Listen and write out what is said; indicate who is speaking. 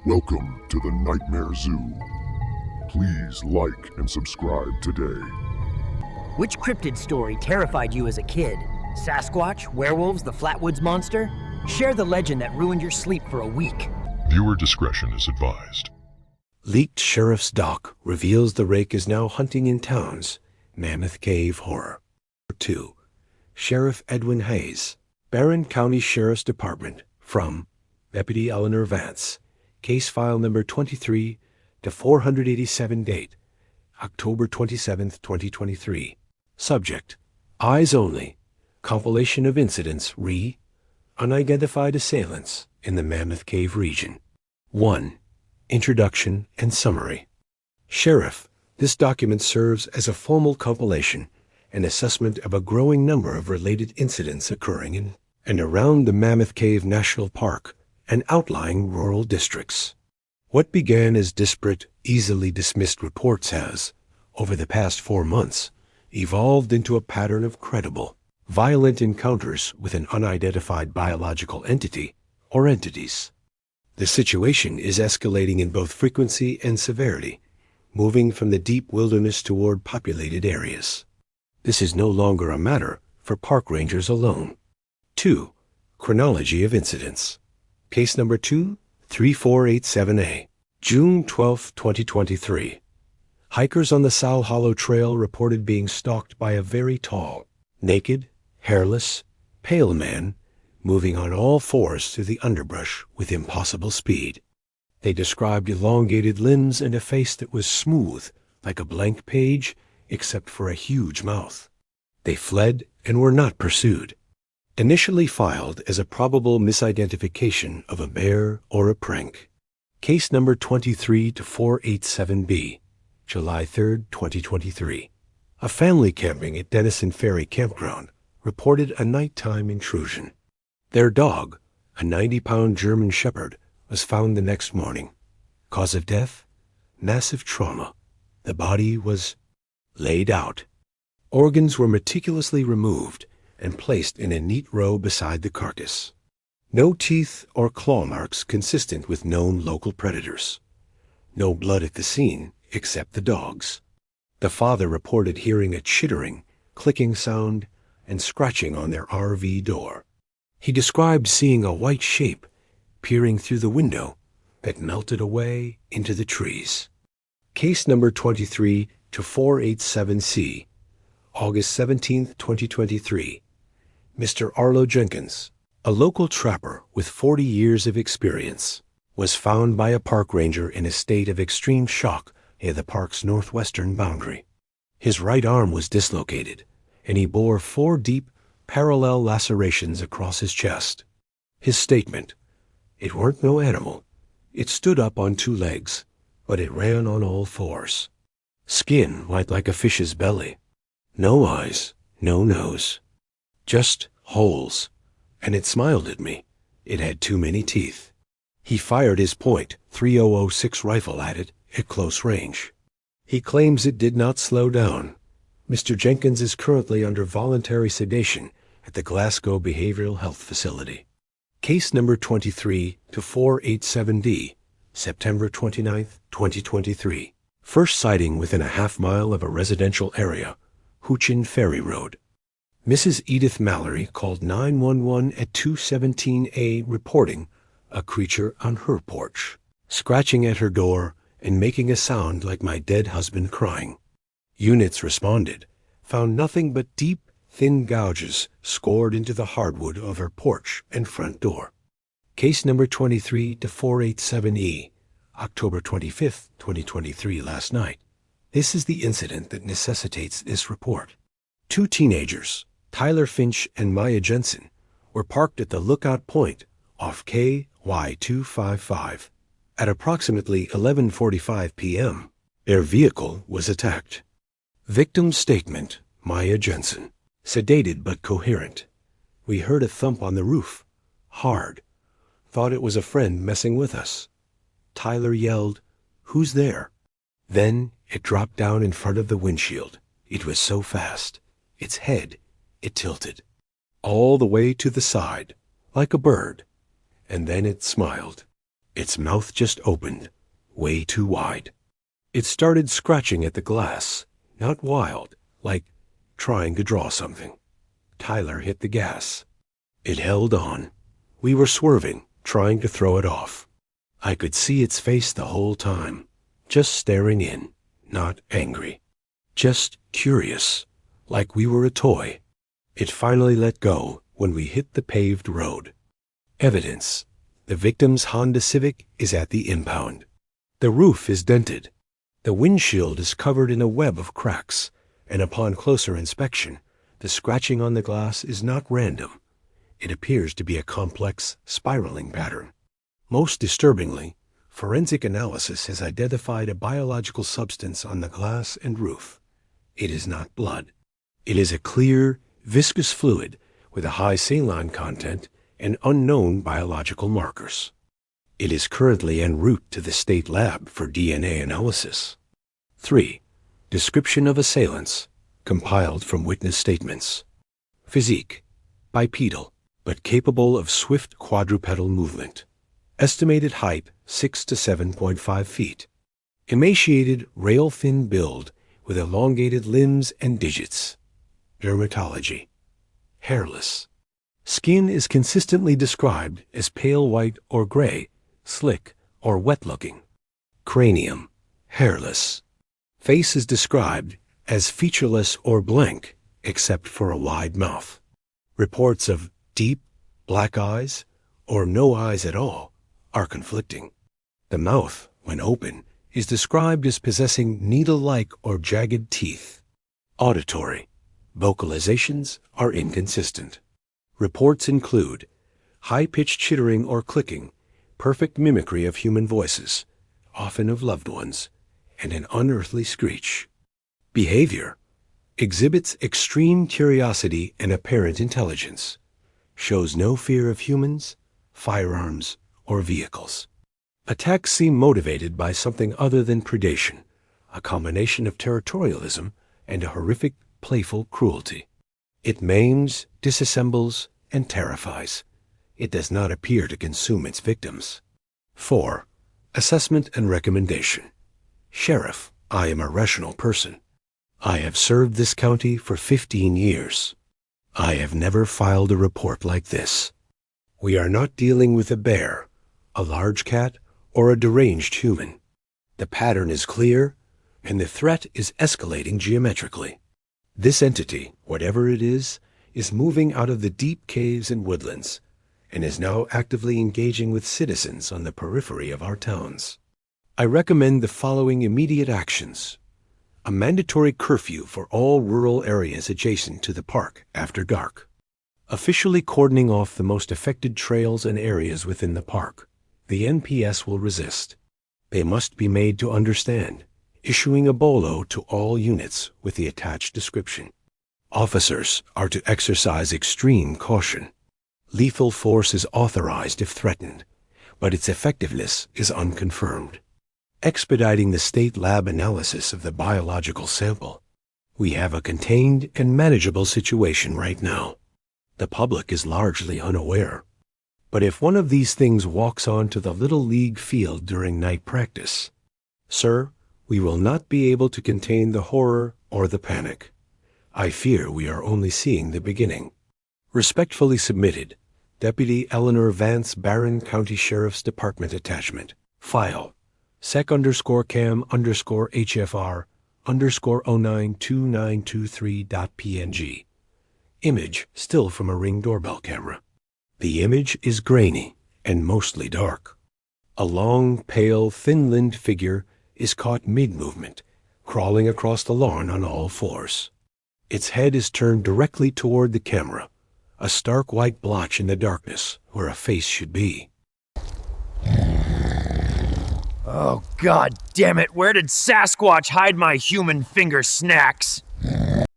Speaker 1: Welcome to the Nightmare Zoo. Please like and subscribe today.
Speaker 2: Which cryptid story terrified you as a kid? Sasquatch, werewolves, the Flatwoods Monster? Share the legend that ruined your sleep for a week.
Speaker 1: Viewer discretion is advised.
Speaker 3: Leaked sheriff's doc reveals the Rake is now hunting in towns. Mammoth Cave Horror. 2. Sheriff Edwin Hayes. Barron County Sheriff's Department. From Deputy Eleanor Vance. Case file number 23 to 487 date. October 27, 2023. Subject: Eyes Only. Compilation of incidents re unidentified assailants in the Mammoth Cave region. 1. Introduction and summary. Sheriff, this document serves as a formal compilation and assessment of a growing number of related incidents occurring in and around the Mammoth Cave National Park and outlying rural districts. What began as disparate, easily dismissed reports has, over the past 4 months, evolved into a pattern of credible, violent encounters with an unidentified biological entity or entities. The situation is escalating in both frequency and severity, moving from the deep wilderness toward populated areas. This is no longer a matter for park rangers alone. 2. Chronology of incidents. Case number 23487A. June 12, 2023. Hikers on the Sal Hollow Trail reported being stalked by a very tall, naked, hairless, pale man moving on all fours through the underbrush with impossible speed. They described elongated limbs and a face that was smooth like a blank page except for a huge mouth. They fled and were not pursued. Initially filed as a probable misidentification of a bear or a prank. Case number 23-487B, July 3, 2023. A family camping at Denison Ferry Campground reported a nighttime intrusion. Their dog, a 90-pound German Shepherd, was found the next morning. Cause of death? Massive trauma. The body was laid out. Organs were meticulously removed and placed in a neat row beside the carcass. No teeth or claw marks consistent with known local predators. No blood at the scene except the dog's. The father reported hearing a chittering, clicking sound and scratching on their RV door. He described seeing a white shape peering through the window that melted away into the trees. Case number 23-487C, August 17, 2023. Mr. Arlo Jenkins, a local trapper with 40 years of experience, was found by a park ranger in a state of extreme shock near the park's northwestern boundary. His right arm was dislocated, and he bore 4 deep, parallel lacerations across his chest. His statement: "It weren't no animal. It stood up on 2 legs, but it ran on all 4s. Skin white like a fish's belly. No eyes, no nose. Just holes, and it smiled at me. It had too many teeth." He fired his .3006 rifle at it at close range. He claims it did not slow down. Mr. Jenkins is currently under voluntary sedation at the Glasgow Behavioral Health Facility. Case number 23-487D, September 29, 2023. First sighting within a half-mile of a residential area, Hoochin Ferry Road. Mrs. Edith Mallory called 911 at 217A reporting a creature on her porch, scratching at her door and making a sound like my dead husband crying. Units responded, found nothing but deep, thin gouges scored into the hardwood of her porch and front door. Case number 23-487E, October 25, 2023, last night. This is the incident that necessitates this report. 2 teenagers, Tyler Finch and Maya Jensen, were parked at the Lookout Point off KY255. At approximately 11:45 p.m., their vehicle was attacked. Victim statement: Maya Jensen. Sedated but coherent. "We heard a thump on the roof. Hard. Thought it was a friend messing with us. Tyler yelled, 'Who's there?' Then it dropped down in front of the windshield. It was so fast. Its head, it tilted. All the way to the side, like a bird. And then it smiled. Its mouth just opened, way too wide. It started scratching at the glass, not wild, like trying to draw something. Tyler hit the gas. It held on. We were swerving, trying to throw it off. I could see its face the whole time, just staring in, not angry. Just curious, like we were a toy. It finally let go when we hit the paved road. Evidence. The victim's Honda Civic is at the impound. The roof is dented. The windshield is covered in a web of cracks, and upon closer inspection, the scratching on the glass is not random. It appears to be a complex, spiraling pattern. Most disturbingly, forensic analysis has identified a biological substance on the glass and roof. It is not blood. It is a clear, viscous fluid with a high saline content and unknown biological markers. It is currently en route to the state lab for DNA analysis. 3. Description of assailants, compiled from witness statements. Physique, bipedal, but capable of swift quadrupedal movement. Estimated height 6 to 7.5 feet. Emaciated, rail-thin build with elongated limbs and digits. Dermatology, hairless. Skin is consistently described as pale white or gray, slick or wet-looking. Cranium, hairless. Face is described as featureless or blank, except for a wide mouth. Reports of deep, black eyes, or no eyes at all, are conflicting. The mouth, when open, is described as possessing needle-like or jagged teeth. Auditory. Vocalizations are inconsistent. Reports include high-pitched chittering or clicking, perfect mimicry of human voices, often of loved ones, and an unearthly screech. Behavior. Exhibits extreme curiosity and apparent intelligence. Shows no fear of humans, firearms, or vehicles. Attacks seem motivated by something other than predation, a combination of territorialism and a horrific, playful cruelty. It maims, disassembles, and terrifies. It does not appear to consume its victims. 4. Assessment and recommendation. Sheriff, I am a rational person. I have served this county for 15 years. I have never filed a report like this. We are not dealing with a bear, a large cat, or a deranged human. The pattern is clear, and the threat is escalating geometrically. This entity, whatever it is moving out of the deep caves and woodlands, and is now actively engaging with citizens on the periphery of our towns. I recommend the following immediate actions. A mandatory curfew for all rural areas adjacent to the park after dark. Officially cordoning off the most affected trails and areas within the park. The NPS will resist. They must be made to understand, issuing a bolo to all units with the attached description. Officers are to exercise extreme caution. Lethal force is authorized if threatened, but its effectiveness is unconfirmed. Expediting the state lab analysis of the biological sample. We have a contained and manageable situation right now. The public is largely unaware. But if one of these things walks onto the Little League field during night practice, sir, we will not be able to contain the horror or the panic. I fear we are only seeing the beginning. Respectfully submitted, Deputy Eleanor Vance, Barron County Sheriff's Department Attachment. File sec_cam_HFR_092923.png. Image still from a Ring doorbell camera. The image is grainy and mostly dark. A long, pale, thin-limbed figure is caught mid-movement, crawling across the lawn on all fours. Its head is turned directly toward the camera, a stark white blotch in the darkness where a face should be.
Speaker 2: Oh, God damn it! Where did Sasquatch hide my human finger snacks?